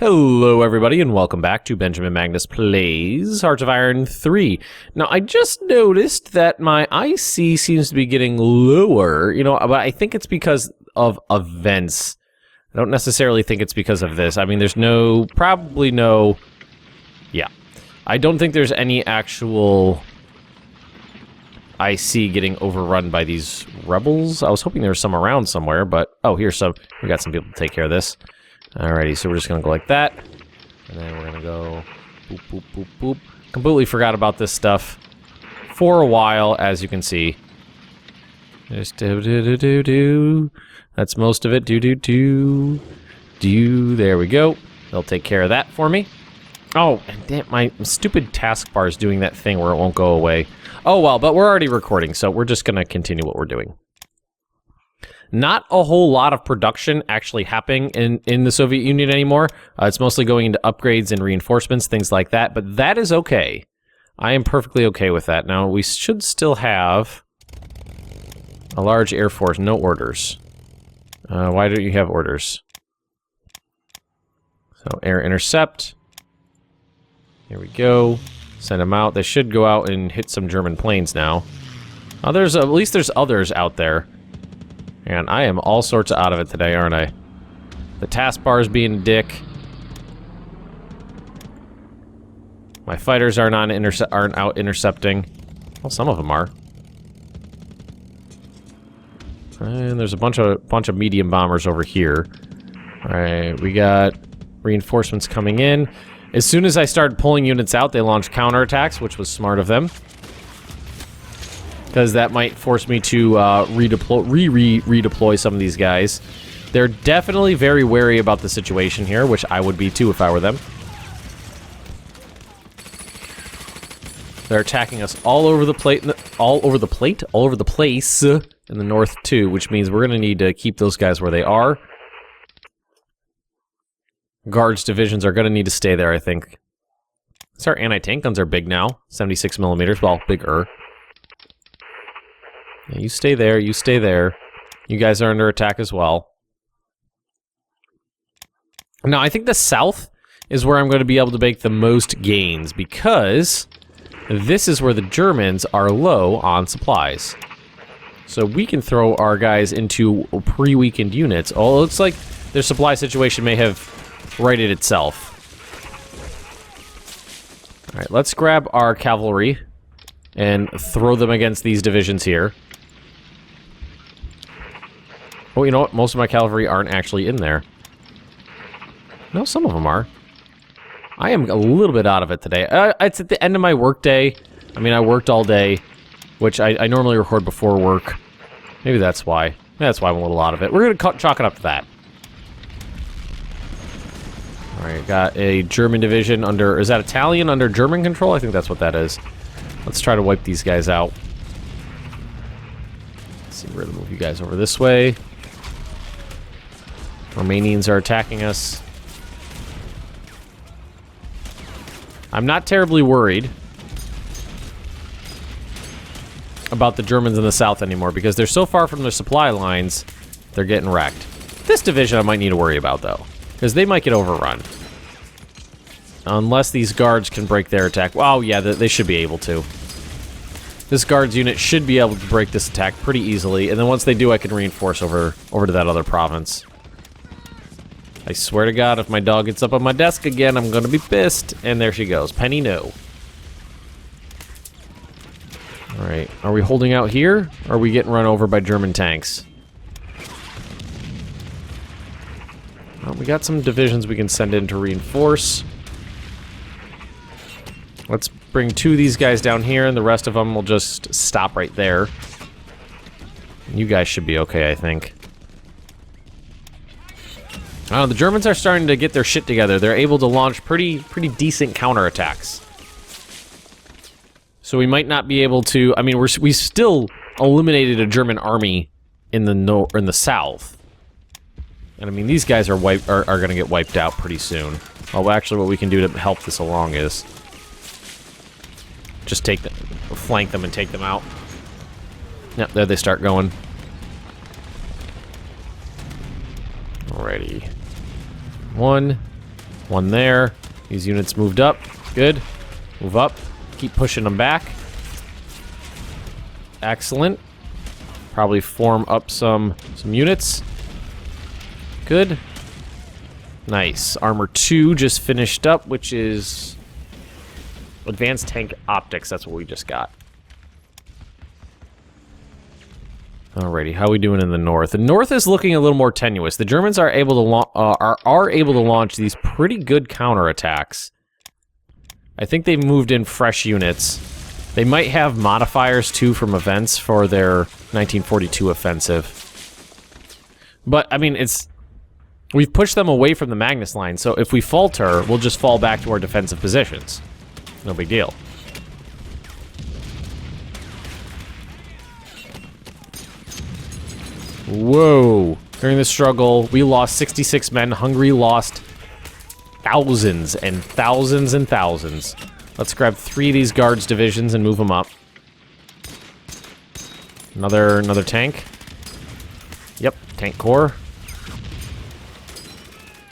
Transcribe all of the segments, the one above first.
Hello everybody and welcome back to Benjamin Magnus Plays Hearts of Iron 3. Now I just noticed that my IC seems to be getting lower, but I think it's because of events. I don't necessarily think it's because of this. I mean, there's I don't think there's any actual IC getting overrun by these rebels. I was hoping there was some around somewhere, but oh, here's some. We got some people to take care of this. Alrighty, so we're just gonna go like that, and then we're gonna go boop, boop, boop, boop. Completely forgot about this stuff for a while, as you can see. Just do. That's most of it. Do. There we go. They'll take care of that for me. Oh, and damn, my stupid taskbar is doing that thing where it won't go away. Oh well, but we're already recording, so we're just gonna continue what we're doing. Not a whole lot of production actually happening in the Soviet Union anymore. It's mostly going into upgrades and reinforcements, things like that, but that is okay. I am perfectly okay with that. Now, we should still have a large air force. No orders. Why don't you have orders? So, air intercept. Here we go. Send them out. They should go out and hit some German planes now. At least there's others out there. And I am all sorts of out of it today, aren't I? The taskbar is being a dick. My fighters aren't out intercepting. Well, some of them are. And there's a bunch of medium bombers over here. All right, we got reinforcements coming in. As soon as I started pulling units out, they launched counterattacks, which was smart of them. Because that might force me to redeploy some of these guys. They're definitely very wary about the situation here, which I would be too if I were them. They're attacking us all over the place in the north too, which means we're going to need to keep those guys where they are. Guards divisions are going to need to stay there, I think. So our anti-tank guns are big now, 76 millimeters, well, bigger. Yeah, you stay there, you stay there. You guys are under attack as well. Now, I think the south is where I'm going to be able to make the most gains, because this is where the Germans are low on supplies. So we can throw our guys into pre-weakened units. Oh, it looks like their supply situation may have righted itself. Alright, let's grab our cavalry and throw them against these divisions here. Oh, you know what? Most of my cavalry aren't actually in there. No, some of them are. I am a little bit out of it today. It's at the end of my work day. I mean, I worked all day, which I normally record before work. Maybe that's why. That's why I'm a little out of it. We're going to chalk it up to that. Alright, got a German division under... Is that Italian under German control? I think that's what that is. Let's try to wipe these guys out. Let's see, we're going to move you guys over this way. Romanians are attacking us. I'm not terribly worried about the Germans in the south anymore because they're so far from their supply lines, they're getting wrecked. This division I might need to worry about, though, because they might get overrun. Unless these guards can break their attack. Well, yeah, they should be able to. This guards unit should be able to break this attack pretty easily, and then once they do, I can reinforce over to that other province. I swear to God, if my dog gets up on my desk again, I'm gonna be pissed. And there she goes. Penny, no. Alright, are we holding out here? Or are we getting run over by German tanks? Well, we got some divisions we can send in to reinforce. Let's bring 2 of these guys down here, and the rest of them will just stop right there. You guys should be okay, I think. The Germans are starting to get their shit together. They're able to launch pretty decent counterattacks. So we might not be able to... I mean, we still eliminated a German army in the south. And I mean, these guys are going to get wiped out pretty soon. Well, actually, what we can do to help this along is just flank them and take them out. Yep, there they start going. Alrighty. 1, One there. These units moved up. Good. Move up. Keep pushing them back. Excellent. Probably form up some units. Good. Nice. Armor 2 just finished up, which is Advanced Tank Optics. That's what we just got. Alrighty, how are we doing in the north? The north is looking a little more tenuous. The Germans are able to launch these pretty good counterattacks. I think they've moved in fresh units. They might have modifiers too from events for their 1942 offensive. But I mean, we've pushed them away from the Magnus line, so if we falter, we'll just fall back to our defensive positions. No big deal. Whoa. During the struggle, we lost 66 men. Hungary lost thousands and thousands and thousands. Let's grab 3 of these guards divisions and move them up. Another tank. Yep, tank corps.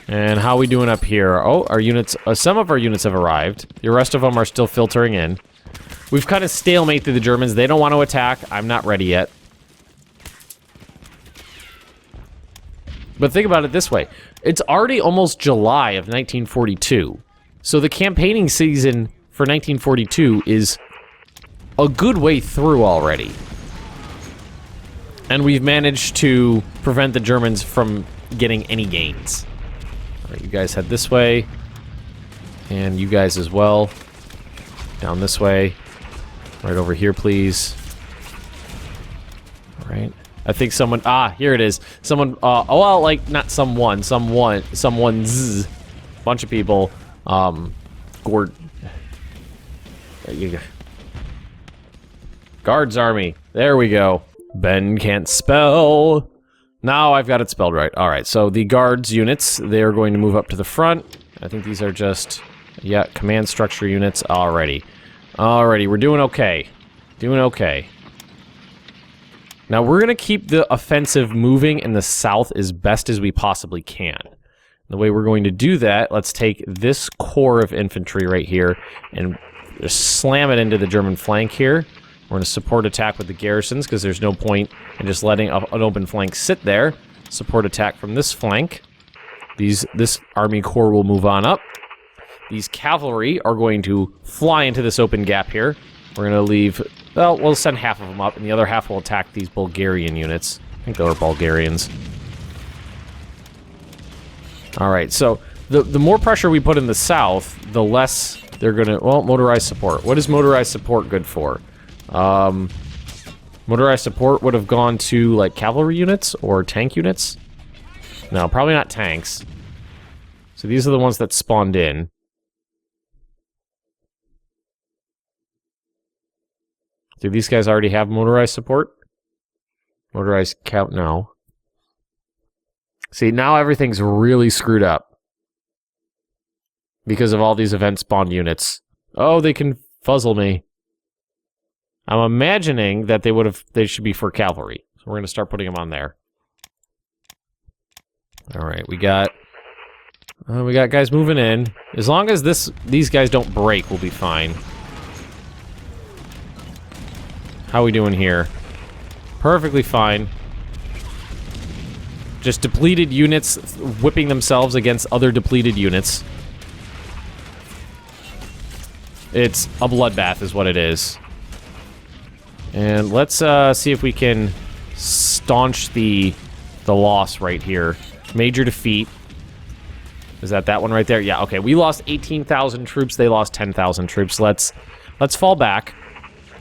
And how are we doing up here? Oh, our units, some of our units have arrived. The rest of them are still filtering in. We've kind of stalemate through the Germans. They don't want to attack. I'm not ready yet. But think about it this way. It's already almost July of 1942. So the campaigning season for 1942 is a good way through already. And we've managed to prevent the Germans from getting any gains. All right, you guys head this way. And you guys as well. Down this way. Right over here, please. All right. I think someone, here it is. Someone, well, like, not someone's, bunch of people, Guards Army, there we go. Ben can't spell. Now I've got it spelled right. Alright, so the guards units, they're going to move up to the front. I think these are just, yeah, command structure units. Alrighty. Alrighty, we're doing okay. Doing okay. Now, we're going to keep the offensive moving in the south as best as we possibly can. The way we're going to do that, let's take this core of infantry right here and just slam it into the German flank here. We're going to support attack with the garrisons because there's no point in just letting an open flank sit there. Support attack from this flank. This army corps will move on up. These cavalry are going to fly into this open gap here. We're going to leave... Well, we'll send half of them up, and the other half will attack these Bulgarian units. I think they were Bulgarians. Alright, so the more pressure we put in the south, the less they're going to... Well, motorized support. What is motorized support good for? Motorized support would have gone to, like, cavalry units or tank units? No, probably not tanks. So these are the ones that spawned in. Do these guys already have motorized support? Motorized count? No. See, now everything's really screwed up. Because of all these event spawned units. Oh, they can fuzzle me. I'm imagining that they should be for cavalry. So we're going to start putting them on there. Alright, we got guys moving in. As long as these guys don't break, we'll be fine. How are we doing here? Perfectly fine. Just depleted units whipping themselves against other depleted units. It's a bloodbath is what it is. And let's see if we can staunch the loss right here. Major defeat. Is that one right there? Yeah, okay. We lost 18,000 troops. They lost 10,000 troops. Let's fall back.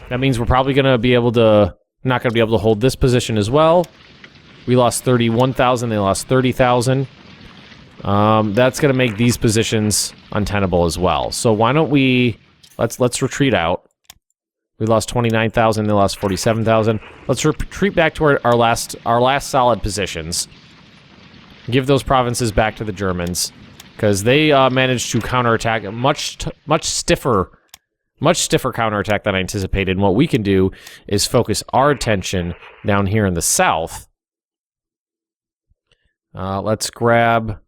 That means we're probably going to be able to... Not going to be able to hold this position as well. We lost 31,000. They lost 30,000. That's going to make these positions untenable as well. So why don't we... Let's retreat out. We lost 29,000. They lost 47,000. Let's retreat back to our last solid positions. Give those provinces back to the Germans. Because they managed to counterattack a much stiffer counterattack than I anticipated. And what we can do is focus our attention down here in the south. Let's grab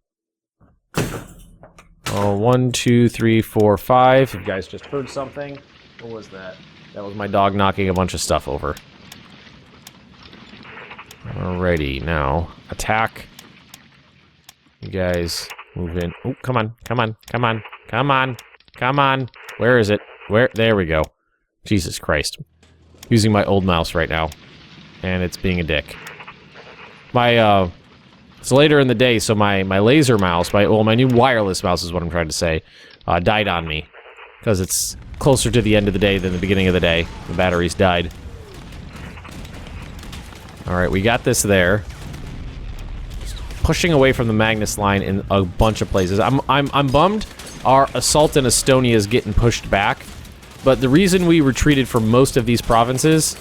Oh, 1, 2, 3, 4, 5. You guys just heard something. What was that? That was my dog knocking a bunch of stuff over. Alrighty, now attack. You guys move in. Oh, come on, come on, come on, come on, come on. Where is it? Where? There we go. Jesus Christ. Using my old mouse right now. And it's being a dick. My, it's later in the day, so my laser mouse, my new wireless mouse is what I'm trying to say, died on me. Because it's closer to the end of the day than the beginning of the day. The batteries died. Alright, we got this there. Pushing away from the Magnus line in a bunch of places. I'm bummed our assault in Estonia is getting pushed back. But the reason we retreated from most of these provinces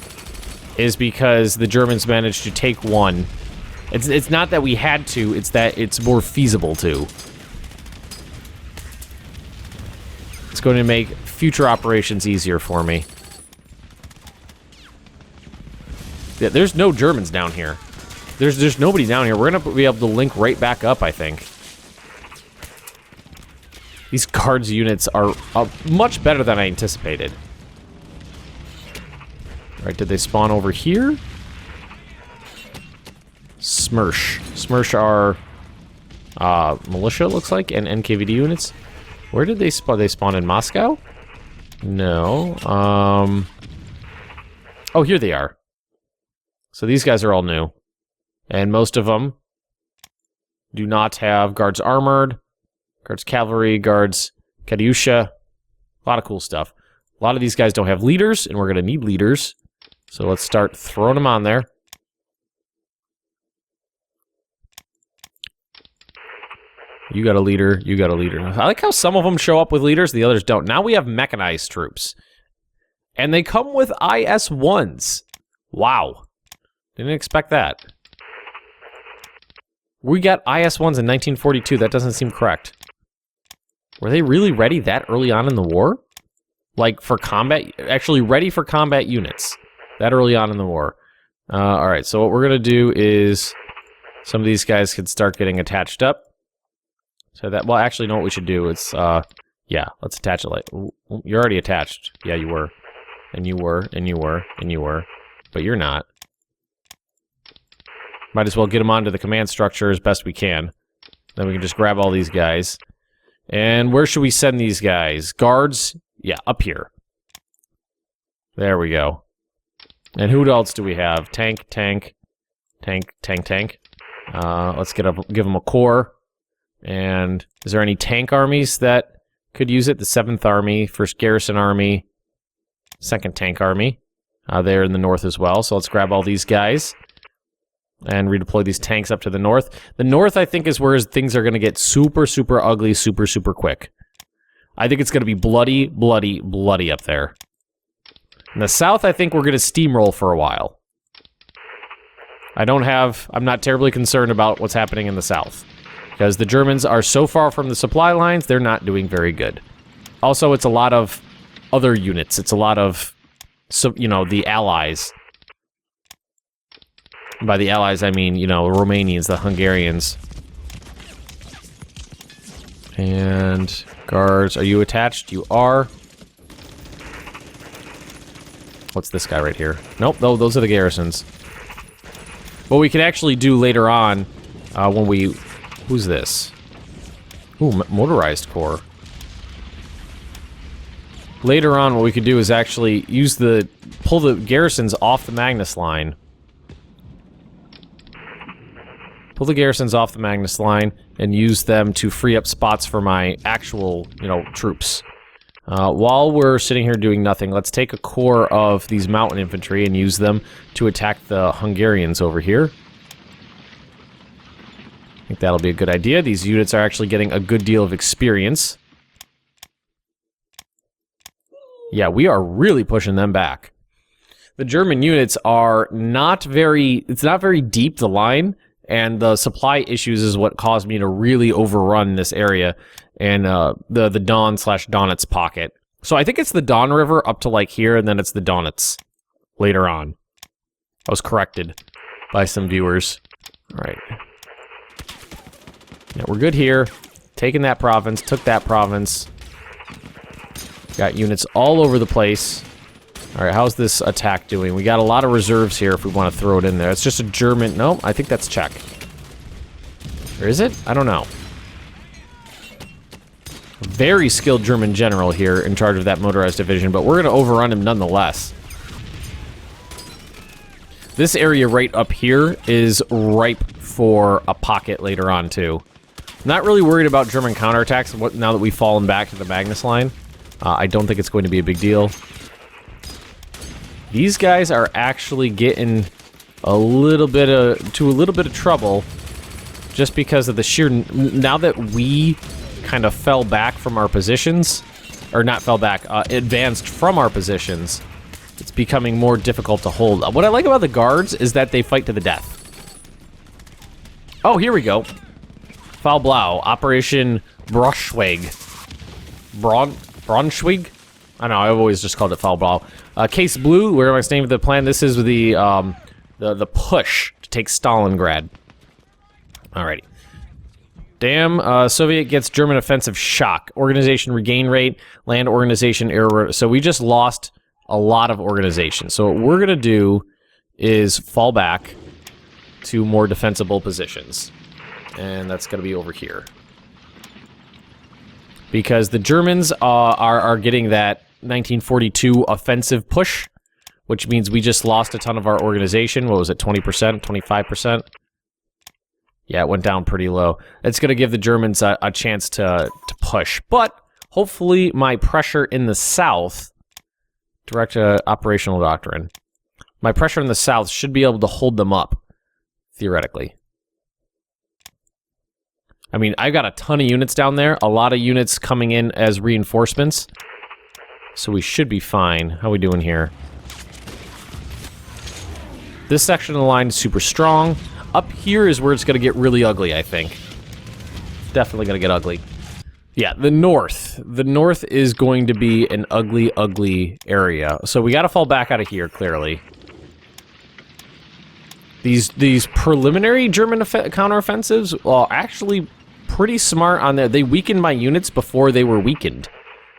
is because the Germans managed to take one. It's not that we had to, it's that it's more feasible to. It's going to make future operations easier for me. Yeah, there's no Germans down here. There's nobody down here. We're gonna be able to link right back up, I think. These guards units are much better than I anticipated. Alright, did they spawn over here? Smersh. Smersh are militia, looks like, and NKVD units. Where did they spawn? They spawn in Moscow? No. Oh, here they are. So these guys are all new. And most of them do not have guards armored, guards cavalry, guards Katyusha. A lot of cool stuff. A lot of these guys don't have leaders, and we're going to need leaders. So let's start throwing them on there. You got a leader, you got a leader. I like how some of them show up with leaders, the others don't. Now we have mechanized troops. And they come with IS-1s. Wow. Didn't expect that. We got IS-1s in 1942. That doesn't seem correct. Were they really ready that early on in the war? Like, for combat? Actually, ready for combat units. That early on in the war. Alright, so what we're going to do is... Some of these guys could start getting attached up. So that... Well, actually, know what we should do? It's, yeah, let's attach it like... You're already attached. Yeah, you were. And you were, and you were, and you were. But you're not. Might as well get them onto the command structure as best we can. Then we can just grab all these guys. And where should we send these guys? Guards? Yeah, up here. There we go. And who else do we have? Tank, tank, tank, tank, tank. Let's give them a corps. And is there any tank armies that could use it? The 7th Army, 1st Garrison Army, 2nd Tank Army. They're in the north as well. So let's grab all these guys. And redeploy these tanks up to the north. The north, I think, is where things are going to get super, super ugly, super, super quick. I think it's going to be bloody, bloody, bloody up there. In the south, I think we're going to steamroll for a while. I'm not terribly concerned about what's happening in the south. Because the Germans are so far from the supply lines, they're not doing very good. Also, it's a lot of other units. It's a lot of, you know, the Allies. By the Allies, I mean, you know, the Romanians, the Hungarians. And guards, are you attached? You are. What's this guy right here? Nope, those are the garrisons. What we can actually do later on, when we... Who's this? Ooh, motorized corps. Later on, what we could do is actually pull the garrisons off the Magnus line. Pull the garrisons off the Magnus line and use them to free up spots for my actual, you know, troops. While we're sitting here doing nothing, let's take a corps of these mountain infantry and use them to attack the Hungarians over here. I think that'll be a good idea. These units are actually getting a good deal of experience. Yeah, we are really pushing them back. The German units are not very... It's not very deep, the line. And the supply issues is what caused me to really overrun this area and the Don/Donetsk pocket. So I think it's the Don River up to like here, and then it's the Donetsk later on. I was corrected by some viewers. All right. Yeah, we're good here. taken that province, took that province. Got units all over the place. Alright, how's this attack doing? We got a lot of reserves here if we want to throw it in there. It's just a German... No, I think that's Czech. Or is it? I don't know. Very skilled German general here in charge of that motorized division, but we're going to overrun him nonetheless. This area right up here is ripe for a pocket later on, too. Not really worried about German counterattacks now that we've fallen back to the Magnus line. I don't think it's going to be a big deal. These guys are actually getting a little bit of trouble just because of the sheer... Now that we kind of fell back from our positions, or not fell back, advanced from our positions, it's becoming more difficult to hold. What I like about the guards is that they fight to the death. Oh, here we go. Blau, Operation Braunschweig. Braunschweig? I don't know, I've always just called it Blau. Case Blue, where am I staying with the plan? This is the push to take Stalingrad. Alrighty. Damn, Soviet gets German offensive shock. Organization regain rate, land organization error. So we just lost a lot of organization. So what we're gonna do is fall back to more defensible positions. And that's gonna be over here. Because the Germans are getting that 1942 offensive push, which means we just lost a ton of our organization. What was it, 20%, 25%? Yeah, it went down pretty low. It's going to give the Germans a chance to push. But hopefully my pressure in the south, direct operational doctrine, my pressure in the south should be able to hold them up, theoretically. I mean, I've got a ton of units down there, a lot of units coming in as reinforcements, so we should be fine. How are we doing here? This section of the line is super strong. Up here is where it's going to get really ugly, I think. Definitely going to get ugly. Yeah, the north. The north is going to be an ugly, ugly area. So we got to fall back out of here, clearly. These preliminary German counteroffensives are actually pretty smart on there. They weakened my units before they were weakened.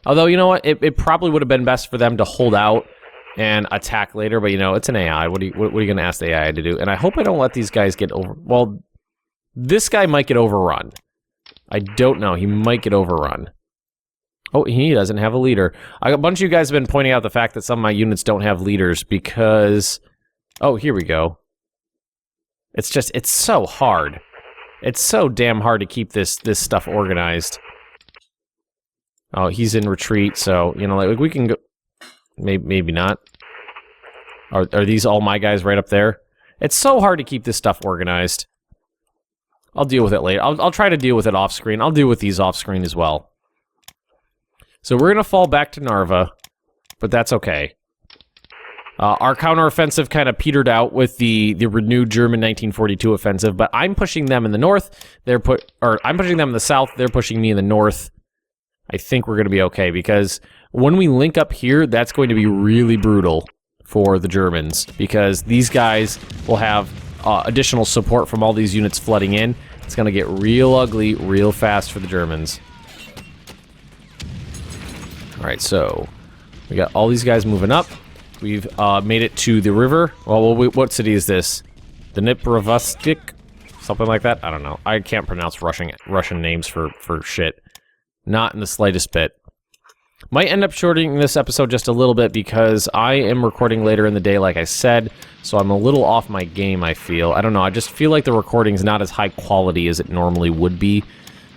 Although, you know what? It probably would have been best for them to hold out and attack later, but you know, it's an AI. What are you going to ask the AI to do? And I hope I don't let these guys get over... Well, this guy might get overrun. I don't know. He might get overrun. Oh, he doesn't have a leader. A bunch of you guys have been pointing out the fact that some of my units don't have leaders because... Oh, here we go. It's just, it's so hard. It's so damn hard to keep this stuff organized. Oh, he's in retreat, so, you know, like, we can go... Maybe not. Are these all my guys right up there? It's so hard to keep this stuff organized. I'll deal with it later. I'll try to deal with it off screen. I'll deal with these off screen as well. So we're gonna fall back to Narva, but that's okay. Our counteroffensive kind of petered out with the renewed German 1942 offensive, but I'm pushing them in the north. I'm pushing them in the south. They're pushing me in the north. I think we're gonna be okay because when we link up here, that's going to be really brutal for the Germans because these guys will have additional support from all these units flooding in. It's going to get real ugly real fast for the Germans. Alright, so we got all these guys moving up. We've made it to the river. Well, what city is this? The Dniprovostik? Something like that? I don't know. I can't pronounce Russian names for shit. Not in the slightest bit. Might end up shortening this episode just a little bit because I am recording later in the day, like I said, so I'm a little off my game, I feel. I don't know, I just feel like the recording's not as high quality as it normally would be.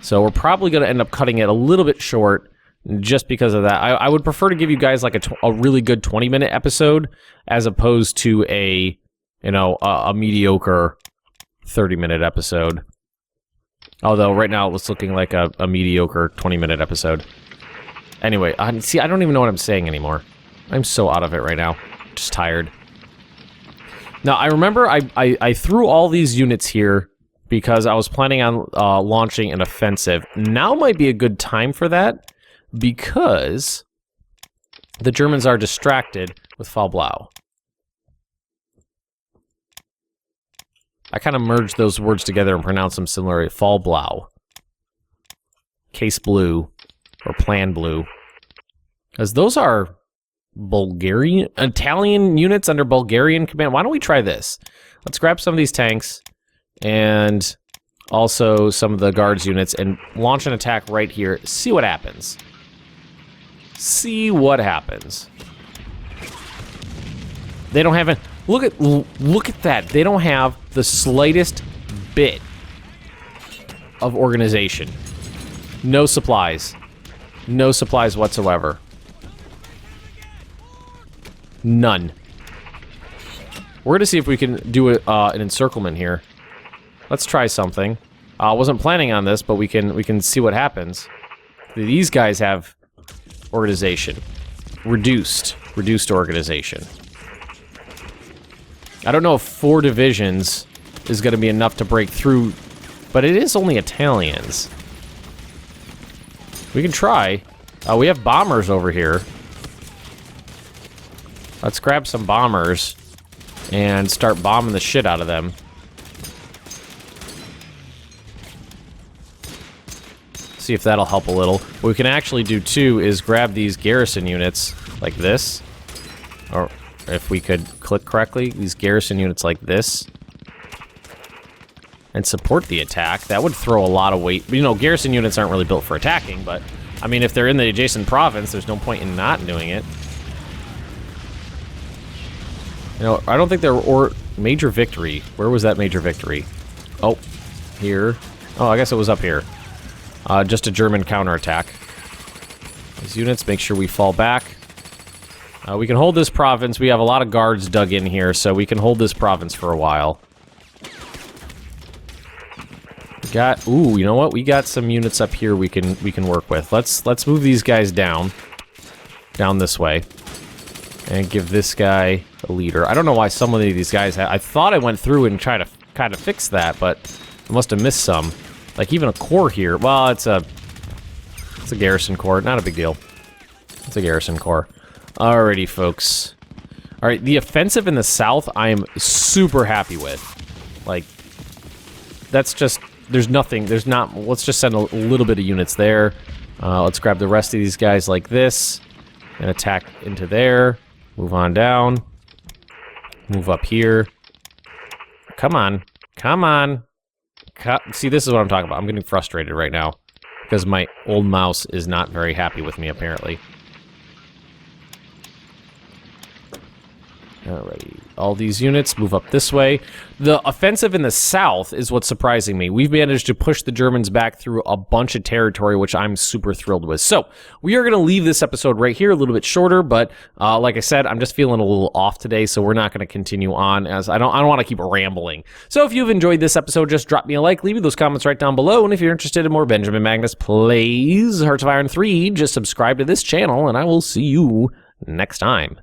So we're probably going to end up cutting it a little bit short just because of that. I would prefer to give you guys like a really good 20-minute episode as opposed to a mediocre 30-minute episode. Although right now it's looking like a mediocre 20-minute episode. Anyway, see, I don't even know what I'm saying anymore. I'm so out of it right now. Just tired. Now, I remember I threw all these units here because I was planning on launching an offensive. Now might be a good time for that because the Germans are distracted with Blau. I kind of merged those words together and pronounced them similarly. Blau. Case Blue, or Plan Blue. Because those are Italian units under Bulgarian command. Why don't we try this? Let's grab some of these tanks, and also some of the guards units, and launch an attack right here. See what happens. See what happens. They don't have a... Look at that. They don't have the slightest bit of organization. No supplies. No supplies whatsoever. None. We're going to see if we can do an encirclement here. Let's try something. I wasn't planning on this, but we can see what happens. These guys have organization. Reduced organization. I don't know if 4 divisions is going to be enough to break through, but it is only Italians. We can try. We have bombers over here. Let's grab some bombers and start bombing the shit out of them. See if that'll help a little. What we can actually do too is grab these garrison units like this, or if we could click correctly, these garrison units like this, and support the attack. That would throw a lot of weight. You know, garrison units aren't really built for attacking, but I mean, if they're in the adjacent province, there's no point in not doing it. You know, I don't think there were major victory. Where was that major victory? Oh, here. Oh, I guess it was up here. Just a German counterattack. These units, make sure we fall back. We can hold this province. We have a lot of guards dug in here, so we can hold this province for a while. We got, ooh, you know what? We got some units up here we can work with. Let's move these guys down this way, and give this guy a leader. I don't know why some of these guys I thought I went through and tried to kind of fix that, but I must have missed some. Like even a corps here. Well, it's a garrison corps. Not a big deal. It's a garrison corps. Alrighty, folks. Alright, the offensive in the south, I am super happy with. Like, that's just... There's nothing. There's not... Let's just send a little bit of units there. Let's grab the rest of these guys like this. And attack into there. Move on down. Move up here. Come on. Come on. See, this is what I'm talking about. I'm getting frustrated right now. Because my old mouse is not very happy with me, apparently. Alrighty. All these units move up this way. The offensive in the south is what's surprising me. We've managed to push the Germans back through a bunch of territory, which I'm super thrilled with. So, we are going to leave this episode right here, a little bit shorter, but like I said, I'm just feeling a little off today, so we're not going to continue on, as I don't want to keep rambling. So, if you've enjoyed this episode, just drop me a like, leave me those comments right down below, and if you're interested in more Benjamin Magnus plays Hearts of Iron 3, just subscribe to this channel, and I will see you next time.